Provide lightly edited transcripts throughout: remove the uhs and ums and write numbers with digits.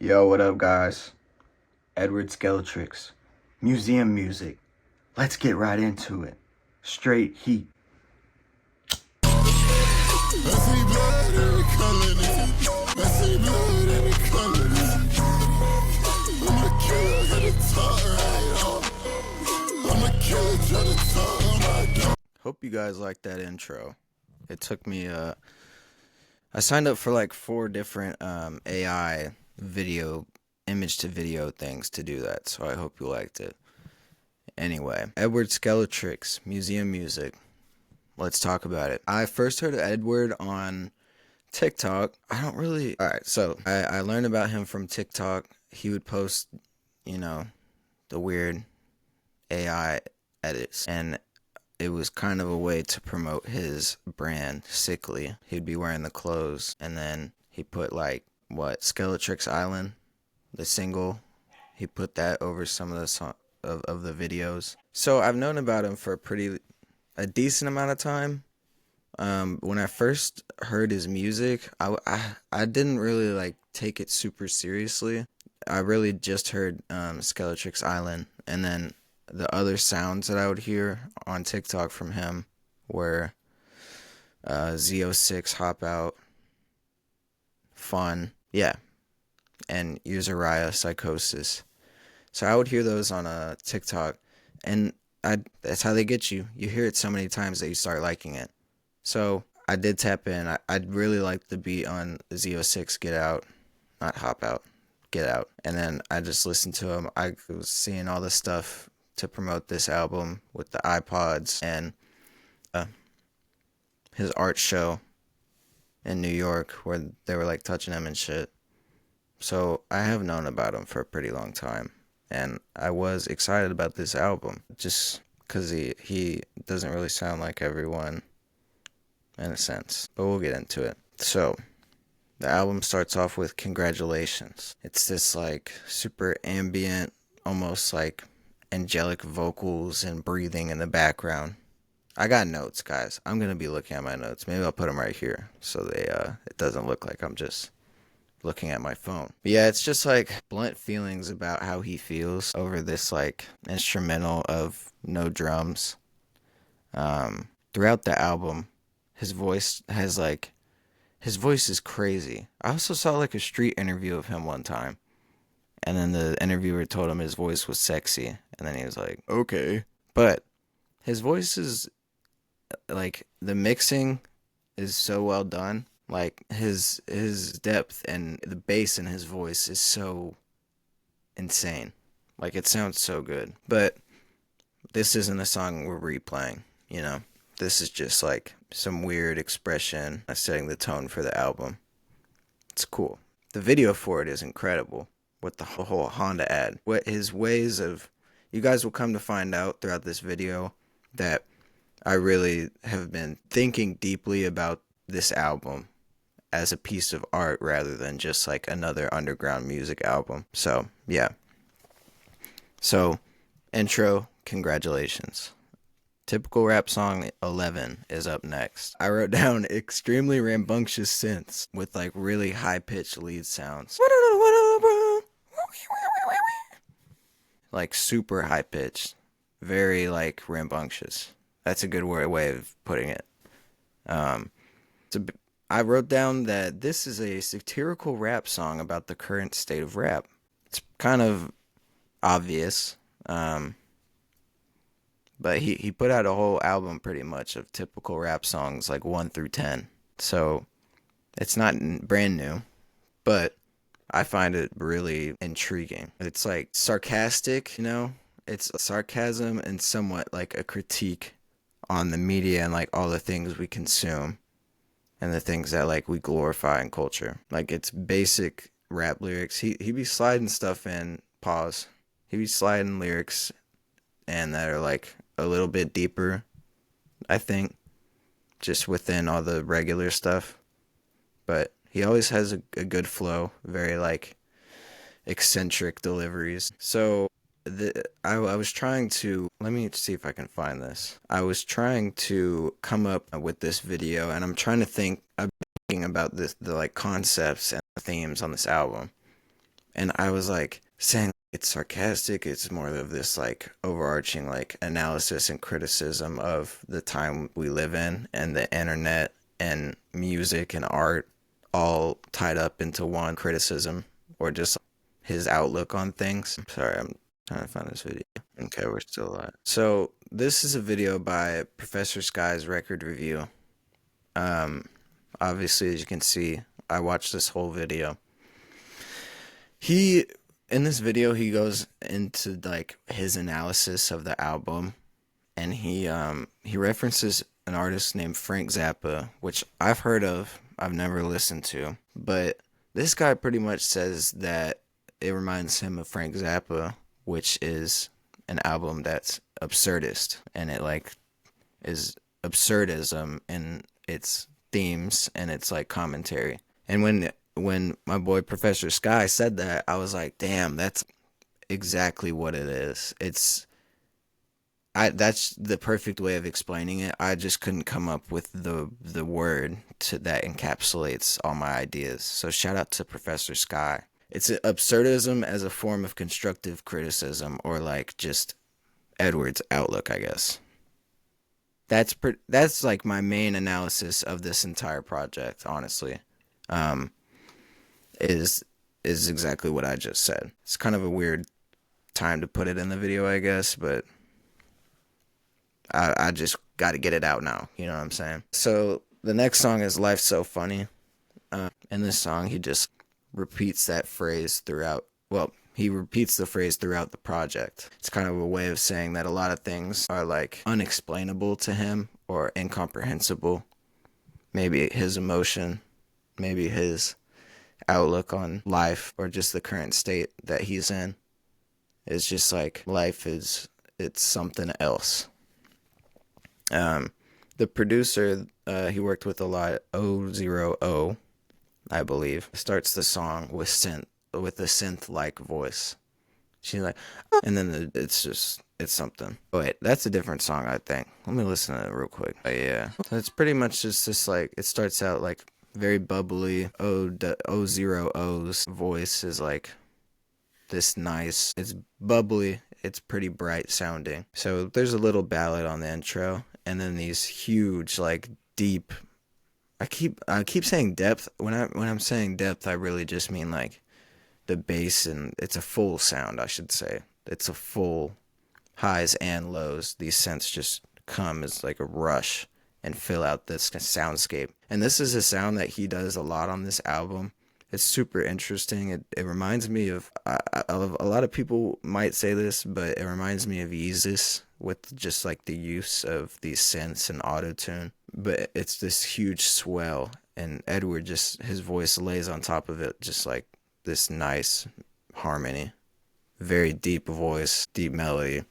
Yo, what up, guys? Edward Skeletrix. Museum music. Let's get right into it. Straight heat. Hope you guys like that intro. It took me I signed up for like 4 different AI video image to video things to do that, so I hope you liked it. Anyway, Edward Skeletrix, museum music. Let's talk about it. I first heard of Edward on TikTok. Alright, so I learned about him from TikTok. He would post, the weird AI edits, and it was kind of a way to promote his brand, Sickly. He'd be wearing the clothes, and then he put Skeletrix Island, the single. He put that over some of the of the videos. So I've known about him for a decent amount of time. When I first heard his music, I didn't really take it super seriously. I really just heard Skeletrix Island, and then the other sounds that I would hear on TikTok from him were Z06 Hop Out, Fun, yeah, and Uriah Psychosis. So I would hear those on TikTok, and that's how they get you. You hear it so many times that you start liking it. So I did tap in. I really liked the beat on Z06 Get Out, not Hop Out, Get Out. And then I just listened to him. I was seeing all the stuff to promote this album with the iPods and his art show in New York where they were touching him and shit. So I have known about him for a pretty long time, and I was excited about this album just because he doesn't really sound like everyone in a sense, but we'll get into it. So the album starts off with Congratulations. It's this super ambient, almost angelic vocals and breathing in the background. I got notes, guys. I'm gonna be looking at my notes. Maybe I'll put them right here so it doesn't look like I'm just looking at my phone. But yeah, it's just blunt feelings about how he feels over this instrumental of no drums. Throughout the album, his voice is crazy. I also saw a street interview of him one time, and then the interviewer told him his voice was sexy, and then he was like, okay. But his voice is, the mixing is so well done. His depth and the bass in his voice is so insane. It sounds so good. But this isn't a song we're replaying, This is just some weird expression setting the tone for the album. It's cool. The video for it is incredible with the whole Honda ad. What his ways of, you guys will come to find out throughout this video that I really have been thinking deeply about this album as a piece of art rather than just another underground music album. So, yeah. So, intro, Congratulations. Typical rap song 11 is up next. I wrote down extremely rambunctious synths with really high-pitched lead sounds. Super high-pitched. Very rambunctious. That's a good way of putting it. I wrote down that this is a satirical rap song about the current state of rap. It's kind of obvious. But he put out a whole album pretty much of typical rap songs 1 through 10. So it's not brand new, but I find it really intriguing. It's sarcastic, It's sarcasm and somewhat a critique on the media and all the things we consume and the things that we glorify in culture. It's basic rap lyrics. He be sliding stuff in, pause. He be sliding lyrics and that are a little bit deeper, I think, just within all the regular stuff. But he always has a good flow, very eccentric deliveries. So I was trying to, let me see if I can find this. I was trying to come up with this video, and I'm trying to think about the concepts and themes on this album. And I was like saying it's sarcastic. It's more of this like overarching like analysis and criticism of the time we live in and the internet and music and art all tied up into one criticism or just his outlook on things. Sorry, I'm trying to find this video. Okay, we're still alive. So this is a video by Professor Sky's record review. Obviously, as you can see, I watched this whole video. He in this video he goes into like his analysis of the album, and he references an artist named Frank Zappa, which I've heard of, I've never listened to, but this guy pretty much says that it reminds him of Frank Zappa, which is an album that's absurdist, and it like is absurdism in its themes and its like commentary. And when my boy Professor Sky said that, I was like, damn, that's exactly what it is. That's the perfect way of explaining it. I just couldn't come up with the word to that encapsulates all my ideas. So shout out to Professor Sky. It's absurdism as a form of constructive criticism, or like just Edward's outlook, I guess. That's like my main analysis of this entire project, honestly. Um, is is exactly what I just said. It's kind of a weird time to put it in the video, I guess, but I just got to get it out now. You know what I'm saying? So the next song is "Life's So Funny." In this song, he just repeats that phrase throughout. Well, he repeats the phrase throughout the project. It's kind of a way of saying that a lot of things are like unexplainable to him or incomprehensible. Maybe his emotion, maybe his outlook on life, or just the current state that he's in. It's just like life is, it's something else. The producer, he worked with a lot, O0O, I believe, starts the song with a synth-like voice. She's like, oh, and then it's something. Oh, wait, that's a different song, I think. Let me listen to it real quick. Oh, yeah. So it's pretty much just this, like, it starts out like very bubbly. O0O's voice is like this nice, it's bubbly, it's pretty bright sounding. So there's a little ballad on the intro, and then these huge, like, deep, I keep saying depth. When I'm saying depth, I really just mean like the bass, and it's a full sound, I should say. It's a full highs and lows. These synths just come as like a rush and fill out this soundscape. And this is a sound that he does a lot on this album. It's super interesting. It reminds me of a lot of people might say this, but it reminds me of Yeezus with just like the use of these synths and auto-tune. But it's this huge swell, and Edward just, his voice lays on top of it, just like this nice harmony. Very deep voice, deep melody.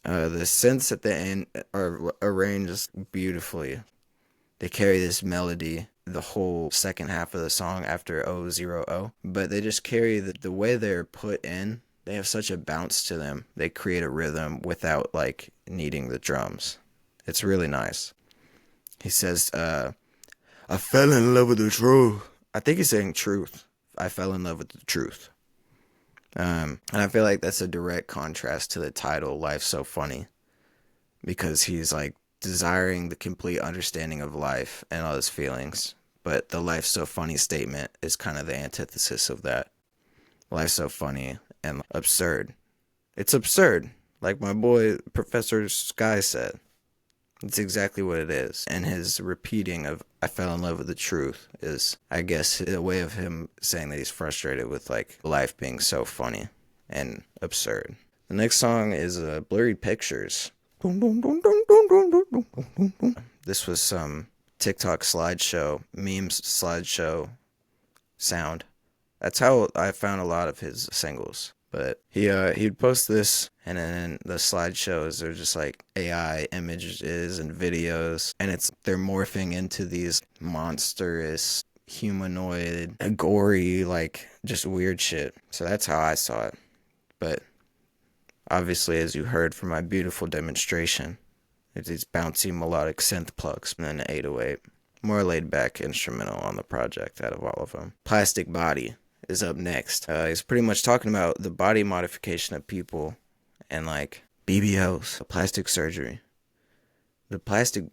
The synths at the end are arranged beautifully. They carry this melody the whole second half of the song after O0O, but they just carry the way they're put in. They have such a bounce to them. They create a rhythm without like needing the drums. It's really nice. He says, I fell in love with the truth. I think he's saying truth. I fell in love with the truth. And I feel like that's a direct contrast to the title, Life's So Funny, because he's like desiring the complete understanding of life and all his feelings. But the "Life's So Funny" statement is kind of the antithesis of that. Life's so funny and absurd. It's absurd, like my boy Professor Sky said. It's exactly what it is. And his repeating of "I fell in love with the truth" is, I guess, a way of him saying that he's frustrated with like life being so funny and absurd. The next song is Blurry Pictures. This was some TikTok slideshow, memes slideshow sound. That's how I found a lot of his singles. But he'd post this, and then the slideshows are just like AI images and videos, and they're morphing into these monstrous, humanoid, gory, like just weird shit. So that's how I saw it. But obviously, as you heard from my beautiful demonstration, it's these bouncy melodic synth plugs and then an 808. More laid back instrumental on the project out of all of them. Plastic Body is up next. He's pretty much talking about the body modification of people and like BBLs, plastic surgery.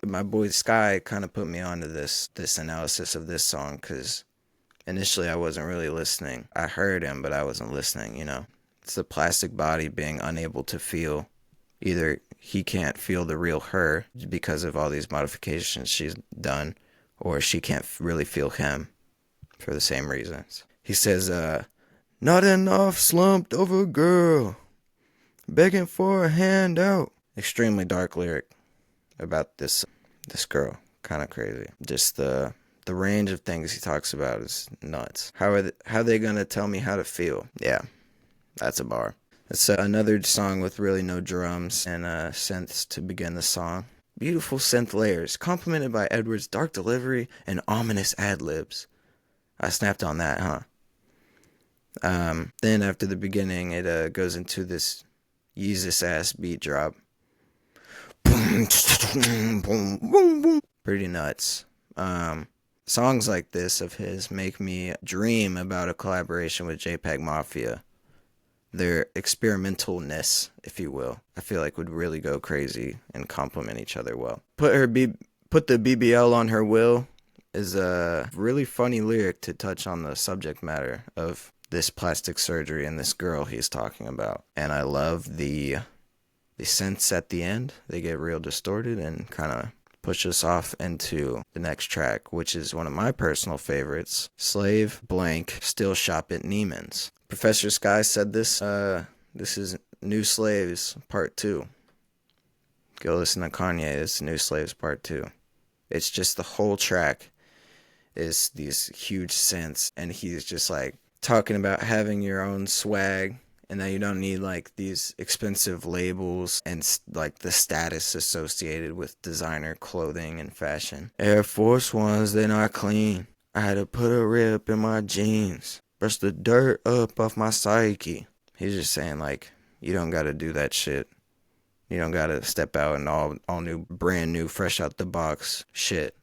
My boy Sky kind of put me onto this analysis of this song because initially I wasn't really listening. I heard him, but I wasn't listening, you know. It's the plastic body being unable to feel. Either he can't feel the real her because of all these modifications she's done, or she can't really feel him for the same reasons. He says, not enough slumped over girl, begging for a handout. Extremely dark lyric about this girl. Kind of crazy. Just the range of things he talks about is nuts. How are they gonna tell me how to feel? Yeah, that's a bar. It's another song with really no drums and synths to begin the song. Beautiful synth layers, complemented by Edward's dark delivery and ominous ad-libs. I snapped on that, huh? Then after the beginning, it goes into this Yeezus-ass beat drop. Pretty nuts. Songs like this of his make me dream about a collaboration with JPEG Mafia. Their experimentalness, if you will, I feel like would really go crazy and complement each other well. Put the BBL on her will is a really funny lyric to touch on the subject matter of this plastic surgery and this girl he's talking about. And I love the synths at the end. They get real distorted and kind of push us off into the next track, which is one of my personal favorites, Slave Blank Still Shop at Neiman's. Professor Sky said this is New Slaves Part 2. Go listen to Kanye, it's New Slaves Part 2. It's just the whole track is these huge synths, and he's just like talking about having your own swag, and that you don't need like these expensive labels and like the status associated with designer clothing and fashion. Air Force Ones, they're not clean. I had to put a rip in my jeans. Brush the dirt up off my psyche. He's just saying like, you don't gotta do that shit. You don't gotta step out and all new, brand new, fresh out the box shit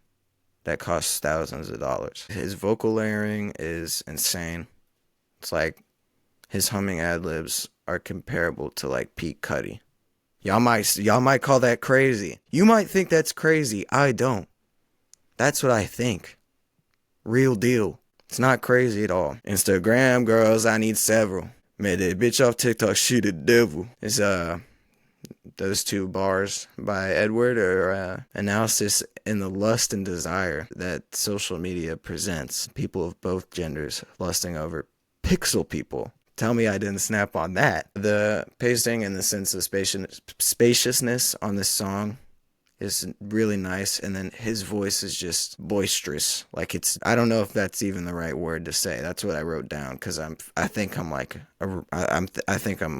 that costs thousands of dollars. His vocal layering is insane. It's like his humming ad-libs are comparable to like Pete Cuddy. Y'all might call that crazy. You might think that's crazy. I don't. That's what I think. Real deal. It's not crazy at all. Instagram girls, I need several. Made that bitch off TikTok, she the devil. It's those two bars by Edward are analysis in the lust and desire that social media presents. People of both genders lusting over pixel people. Tell me I didn't snap on that. The pacing and the sense of spaciousness on this song is really nice, and then his voice is just boisterous. Like I don't know if that's even the right word to say. That's what I wrote down because I think I'm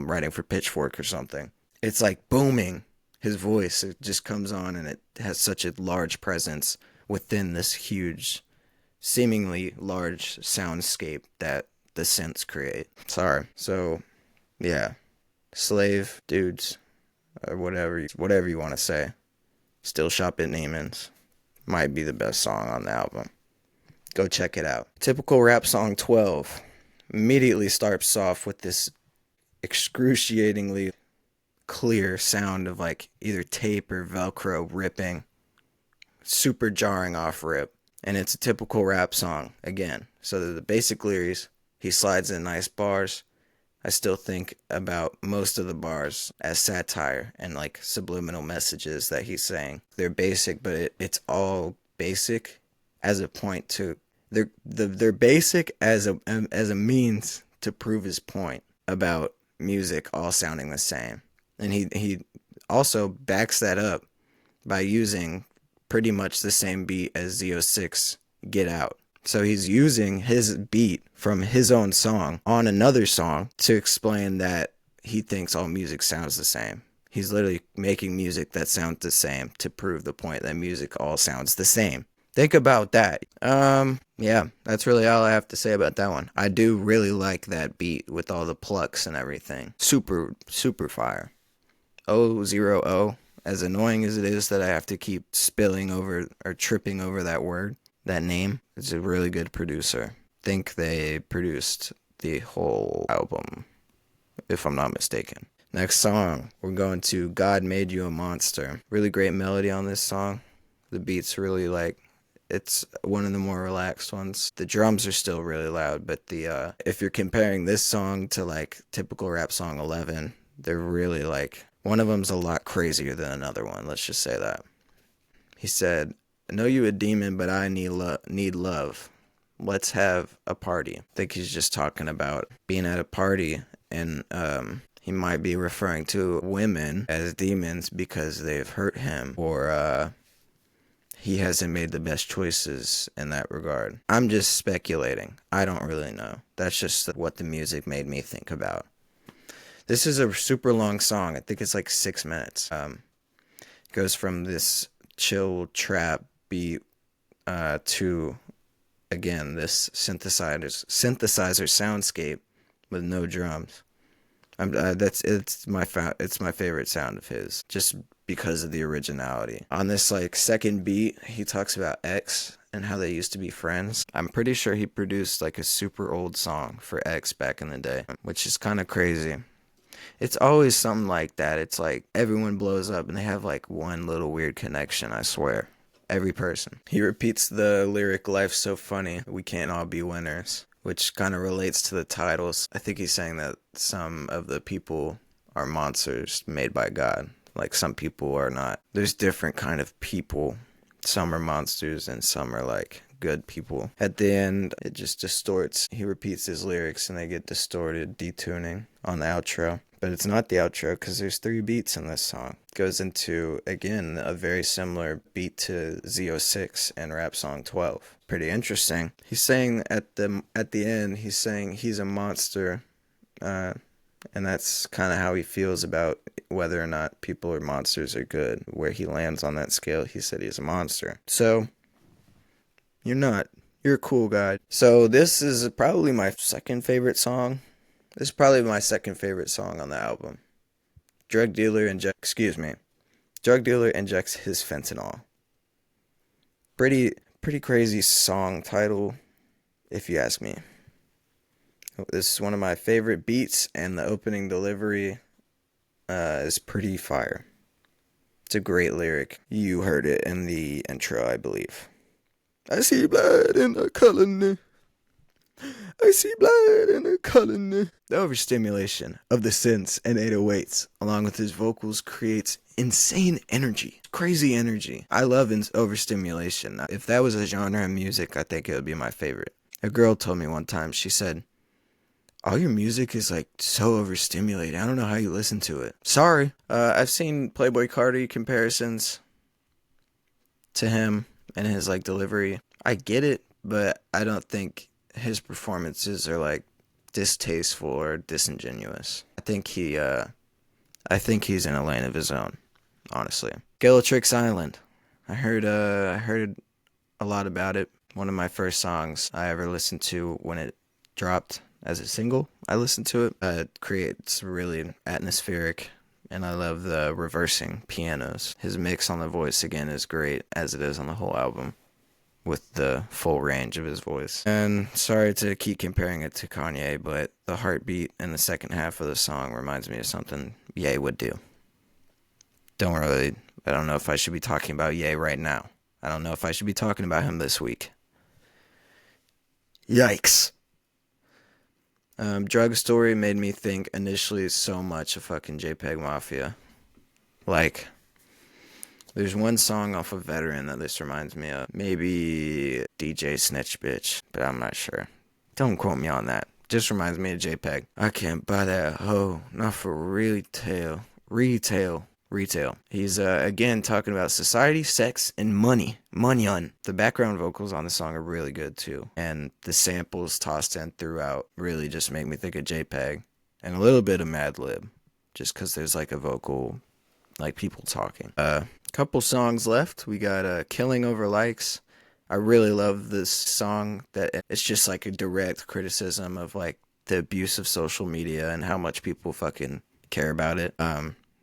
writing for Pitchfork or something. It's like booming. His voice, it just comes on, and it has such a large presence within this huge, seemingly large soundscape that the synths create. Sorry. So, yeah, slave dudes, or whatever you want to say. Still Shop at Neiman's might be the best song on the album. Go check it out. Typical rap song 12 immediately starts off with this excruciatingly clear sound of like either tape or Velcro ripping. Super jarring off rip. And it's a typical rap song again. So the basic lyrics, he slides in nice bars. I still think about most of the bars as satire and like subliminal messages that he's saying. They're basic, but it's all basic as a point to they're basic as a means to prove his point about music all sounding the same. And he also backs that up by using pretty much the same beat as Z06 Get Out. So he's using his beat from his own song on another song to explain that he thinks all music sounds the same. He's literally making music that sounds the same to prove the point that music all sounds the same. Think about that. Yeah, that's really all I have to say about that one. I do really like that beat with all the plucks and everything. Super, super fire. 000, as annoying as it is that I have to keep spilling over or tripping over that word. That name is a really good producer. Think they produced the whole album, if I'm not mistaken. Next song, we're going to God Made You a Monster. Really great melody on this song. The beat's really like, it's one of the more relaxed ones. The drums are still really loud, but if you're comparing this song to like typical rap song 11, they're really like, one of them's a lot crazier than another one, let's just say that. He said, I know you a demon, but I need love. Let's have a party. I think he's just talking about being at a party, and he might be referring to women as demons because they've hurt him, or he hasn't made the best choices in that regard. I'm just speculating. I don't really know. That's just what the music made me think about. This is a super long song. I think it's like 6 minutes. It goes from this chill trap beat to, again, this synthesizer soundscape with no drums. It's my favorite sound of his, just because of the originality. On this like second beat, he talks about X and how they used to be friends. I'm pretty sure he produced like a super old song for X back in the day, which is kind of crazy. It's always something like that. It's like everyone blows up and they have like one little weird connection, I swear. Every person. He repeats the lyric, life's so funny, we can't all be winners, which kind of relates to the titles. I think he's saying that some of the people are monsters made by God. Like some people are not. There's different kind of people. Some are monsters and some are like good people. At the end, it just distorts. He repeats his lyrics and they get distorted, detuning on the outro. But it's not the outro because there's 3 beats in this song. It goes into, again, a very similar beat to Z06 and rap song 12. Pretty interesting. He's saying at the end, he's saying he's a monster, and that's kind of how he feels about whether or not people are monsters or good. Where he lands on that scale, he said he's a monster. So, you're not. You're a cool guy. So this is probably my second favorite song. This is probably my second favorite song on the album. Drug dealer injects his fentanyl. Pretty crazy song title, if you ask me. This is one of my favorite beats, and the opening delivery is pretty fire. It's a great lyric. You heard it in the intro, I believe. I see blood in the colony. I see blood in the colony. The overstimulation of the synths and 808s, along with his vocals, creates insane energy. Crazy energy. I love overstimulation. If that was a genre of music, I think it would be my favorite. A girl told me one time, she said, all your music is like so overstimulated. I don't know how you listen to it. Sorry. I've seen Playboi Carti comparisons to him and his like delivery. I get it, but I don't think his performances are like distasteful or disingenuous. I think he's in a lane of his own, honestly. Skeletrix Island. I heard a lot about it. One of my first songs I ever listened to when it dropped as a single. I listened to it. It creates really atmospheric, and I love the reversing pianos. His mix on the voice again is great, as it is on the whole album, with the full range of his voice. And sorry to keep comparing it to Kanye, but the heartbeat in the second half of the song reminds me of something Ye would do. I don't know if I should be talking about Ye right now. I don't know if I should be talking about him this week. Yikes. Drug Story made me think initially so much of fucking JPEG Mafia. Like, there's one song off of Veteran that this reminds me of. Maybe DJ Snitch Bitch, but I'm not sure. Don't quote me on that. Just reminds me of JPEG. I can't buy that hoe, not for retail. He's again talking about society, sex, and money. The background vocals on the song are really good too, and the samples tossed in throughout really just make me think of JPEG, and a little bit of Madlib, just because there's like a vocal, like people talking. Couple songs left. We got Killing Over Likes. I really love this song. That it's just like a direct criticism of like the abuse of social media and how much people fucking care about it.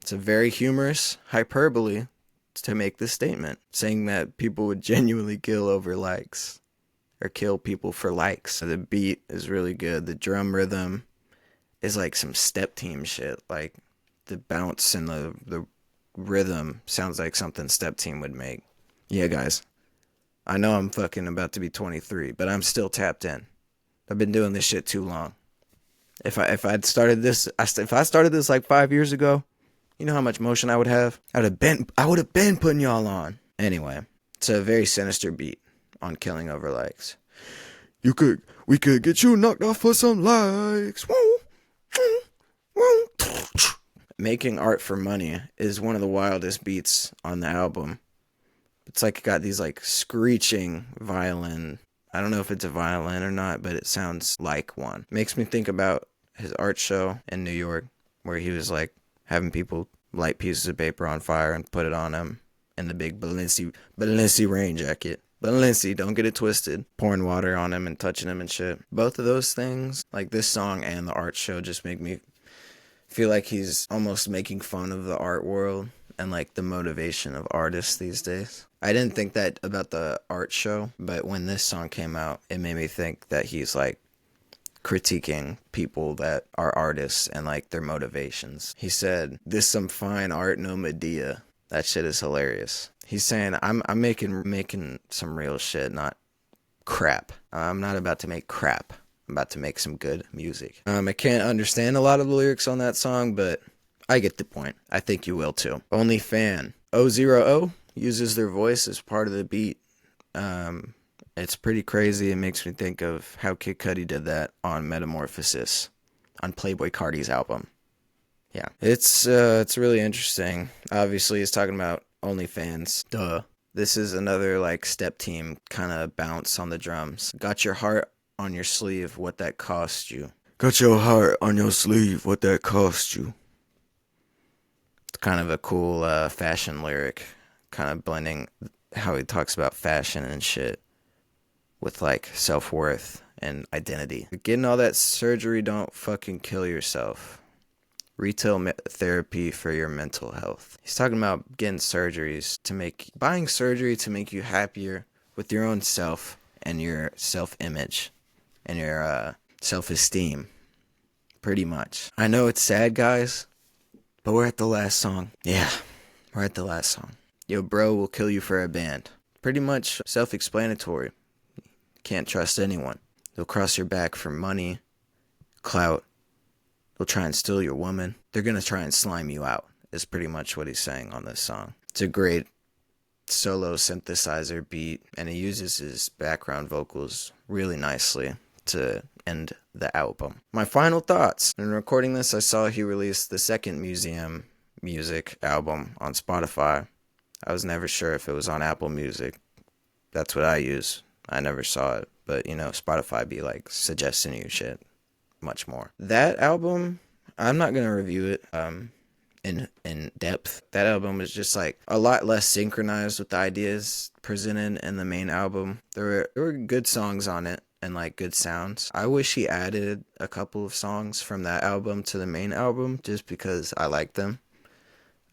It's a very humorous hyperbole to make this statement, saying that people would genuinely kill over likes. or kill people for likes. The beat is really good. The drum rhythm is like some step team shit. Like the bounce and the rhythm sounds like something Step Team would make. Yeah, guys. I know I'm fucking about to be 23, but I'm still tapped in. I've been doing this shit too long. If I started this like 5 years ago, you know how much motion I would have? I would have been putting y'all on. Anyway, it's a very sinister beat on Killing Over Likes. We could get you knocked off for some likes. Woo, woo, woo. Making Art for Money is one of the wildest beats on the album. It's like it got these like screeching violin. I don't know if it's a violin or not, but it sounds like one. Makes me think about his art show in New York where he was like having people light pieces of paper on fire and put it on him in the big Balenci rain jacket. Balenci, don't get it twisted. Pouring water on him and touching him and shit. Both of those things, like this song and the art show, just make me feel like he's almost making fun of the art world and like the motivation of artists these days. I didn't think that about the art show, but when this song came out, it made me think that he's like critiquing people that are artists and like their motivations. He said, "This some fine art, no Medea." That shit is hilarious. He's saying, I'm making some real shit, not crap. I'm not about to make crap. I'm about to make some good music. I can't understand a lot of the lyrics on that song, but I get the point. I think you will too. Only Fan. O0O uses their voice as part of the beat. It's pretty crazy. It makes me think of how Kid Cudi did that on Metamorphosis, on Playboi Carti's album. Yeah, it's really interesting. Obviously, he's talking about OnlyFans. Duh. This is another like Step Team kind of bounce on the drums. Got your heart on your sleeve, what that cost you. Got your heart on your sleeve, what that cost you. It's kind of a cool fashion lyric, kind of blending how he talks about fashion and shit with like self-worth and identity. Getting all that surgery, don't fucking kill yourself. Retail therapy for your mental health. He's talking about getting buying surgery to make you happier with your own self and your self-image and your self-esteem. Pretty much. I know it's sad, guys, but we're at the last song. Yeah, we're at the last song. Yo, bro will kill you for a band. Pretty much self-explanatory. Can't trust anyone. They'll cross your back for money, clout. They'll try and steal your woman. They're going to try and slime you out, is pretty much what he's saying on this song. It's a great solo synthesizer beat, and he uses his background vocals really nicely to end the album. My final thoughts. In recording this, I saw he released the second Museum Music album on Spotify. I was never sure if it was on Apple Music. That's what I use. I never saw it, but you know, Spotify be like suggesting you shit much more. That album, I'm not gonna review it in depth. That album is just like a lot less synchronized with the ideas presented in the main album. There were good songs on it and like good sounds. I wish he added a couple of songs from that album to the main album just because I like them.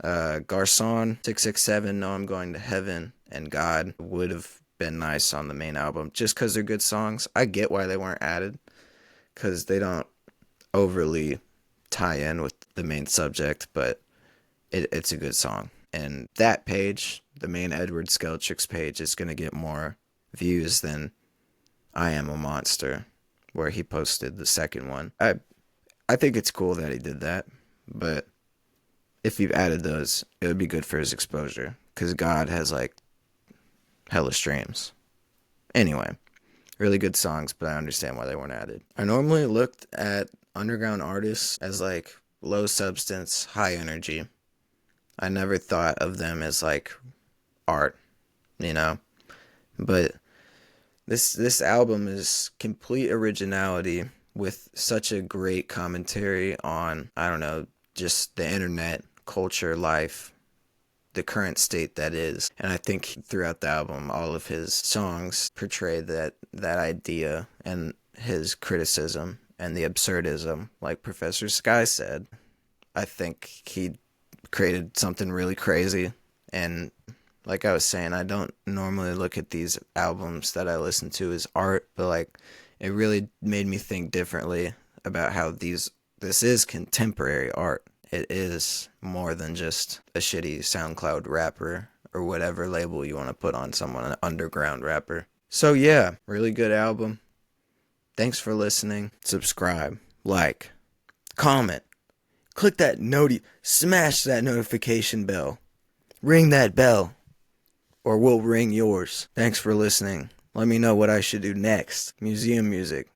Garçon, 667, No I'm Going to Heaven, and God would have been nice on the main album just because they're good songs. I get why they weren't added, because they don't overly tie in with the main subject, but it's a good song. And that page, the main Edward Skeletrix page, is going to get more views than I Am a Monster, where he posted the second one. I think it's cool that he did that, but if you've added those, it would be good for his exposure, because God has like hella streams. Anyway. Really good songs, but I understand why they weren't added. I normally looked at underground artists as like low substance, high energy. I never thought of them as like art, you know? But this album is complete originality with such a great commentary on, I don't know, just the internet, culture, life, the current state that is. And I think throughout the album, all of his songs portray that idea and his criticism and the absurdism. Like Professor Sky said, I think he created something really crazy and Like I was saying, I don't normally look at these albums that I listen to as art, but like it really made me think differently about how this is contemporary art. It is more than just a shitty SoundCloud rapper or whatever label you want to put on someone, an underground rapper. So yeah, really good album. Thanks for listening. Subscribe, like, comment, click that smash that notification bell. Ring that bell, or we'll ring yours. Thanks for listening. Let me know what I should do next. Museum music.